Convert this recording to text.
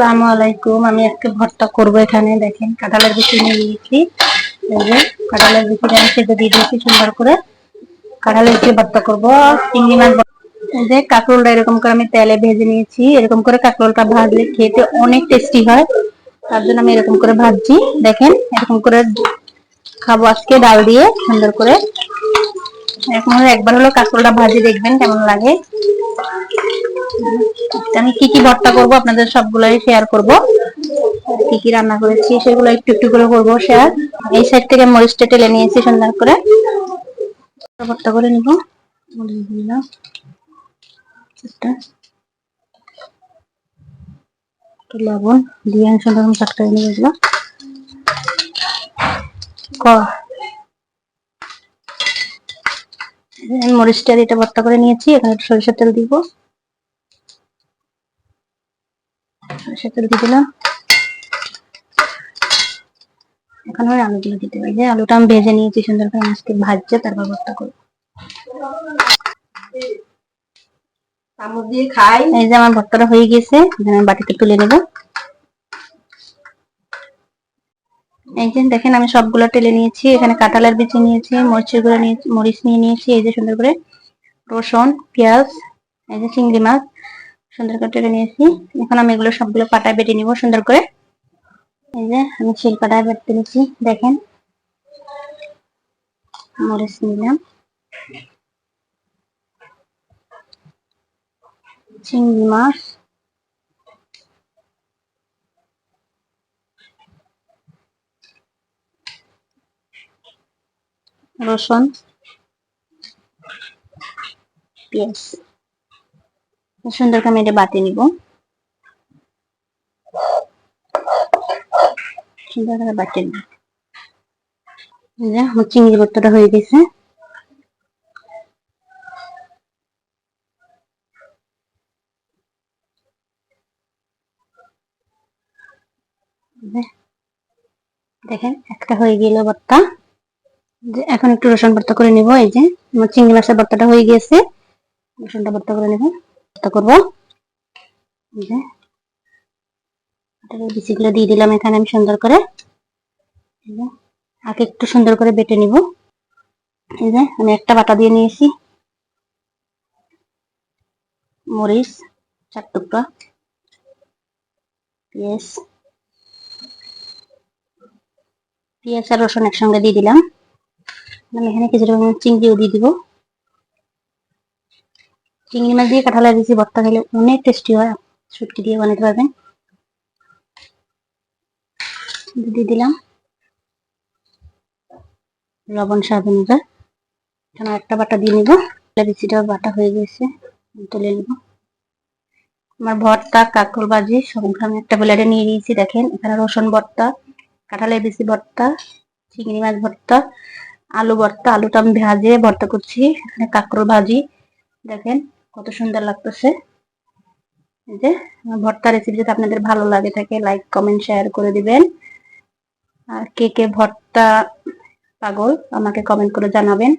আসসালামু আলাইকুম। আমি আজকে ভর্তা করব। এখানে দেখেন কাঁঠালের বিচি নিয়ে নিয়েছি। এই যে কাঁঠালের বিচিটা আমি সেদ্ধ দিয়ে দিয়েছি সুন্দর করে। কাঁঠালের বিচি ভর্তা করব। চিংড়ি মাছ এই যে কাঁকরোলটা এরকম করে আমি তেলে ভেজে নিয়েছি। এরকম করে কাঁকরোলটা ভাজলে খেতে অনেক টেস্টি হয়, তার জন্য আমি এরকম করে ভাজছি। দেখেন এরকম করে খাবো আজকে ডাল দিয়ে সুন্দর করে। এরকম একবার হলো কাঁকরোলটা ভাজি দেখবেন কেমন লাগে। আমি কি কি ভর্তা করব আপনাদের সবগুলাই শেয়ার করব। কি কি রান্না করেছি সেগুলো একটু একটু করে করবো শেয়ার। এই সাইড থেকে মরিচটা টেলে নিয়েছি সুন্দর করে, ভর্তা করে নিব। লবণ দিয়ে সুন্দর কাট করে নিয়ে এগুলো মরিচটা এটা ভর্তা করে নিয়েছি। এখানে একটু সরিষার তেল দিব। সরিষার তেল দিয়ে দিলাম। এখন ওই আলুগুলো দিতে হবে। যে আলুটা আমি ভেজে নিয়েছি সুন্দর করে, আজকে ভাজছে তারপর ভর্তা করবো। এই যে আমার ভর্তাটা হয়ে গেছে, এখানে বাটিতে তুলে নেব। এই যে দেখেন আমি সবগুলো টেলে নিয়েছি। এখানে কাঁঠালের বিচি নিয়েছি, মরিচের গুঁড়ো নিয়েছি, মরিচ নিয়ে নিয়েছি। এই যে সুন্দর করে রসুন, পেঁয়াজ, এই যে চিংড়ি মাছ সুন্দর করে টেলে নিয়েছি। এখন আমি এগুলো সবগুলো পাটায় বেটে নিব সুন্দর করে। এই যে আমি শিল পাটায় বেটে নিচ্ছি। দেখেন মরিচ নিলাম, চিংড়ি মাছ, রসুন, পেঁয়াজ সুন্দর করে আমি এটা বাটি নিব। সুন্দর করে বাটি নিব। এই যে আমার চিংড়ি ভর্তাটা হয়ে গেছে। দেখেন একটা হয়ে গেল ভর্তা। এখন একটু রসুন ভর্তা করে নিব। এই যে আমার চিংড়ি মাছের ভর্তাটা হয়ে গেছে, রসুনটা ভর্তা করে নেব। ভর্তা করবো। এই যে বিচিগুলো দিয়ে দিলাম এখানে আমি সুন্দর করে। আগে একটু সুন্দর করে বেটে নিব। এই যে আমি একটা বাটা দিয়ে নিয়েছি। মরিচ 4 টুকরা, পেঁয়াজ আর রসুন একসঙ্গে দিয়ে দিলাম। আমি এখানে কিছুটা চিংড়িও দিয়ে দিব। চিংড়ি মাছ দিয়ে কাঁঠালের বিচি ভর্তা খেলে অনেক টেস্টি হয়, শুটকি দিয়ে বানাতে পারবেন। দিয়ে দিলাম লবণ স্বাদ অনুযায়ী। এখানে একটা বাটা দিয়ে নিব। বিচিটা বাটা হয়ে গেছে, তুলে নিব। আমার ভর্তা, কাঁকরোল ভাজি সবগুলো আমি একটা প্লেটে নিয়ে নিয়েছি। দেখেন এখানে রসুন ভর্তা, কাঁঠালের বিচি ভর্তা, চিংড়ি মাছ ভর্তা, আলু ভর্তা, আলুটা আমি ভাজে ভর্তা করছি। এখানে কাঁকরোল ভাজি দেখেন কত সুন্দর লাগতেছে। এই যে ভর্তা রেসিপি যদি আপনাদের ভালো লাগে থাকে লাইক কমেন্ট শেয়ার করে দিবেন। আর কে কে ভর্তা পাগল আমাকে কমেন্ট করে জানাবেন।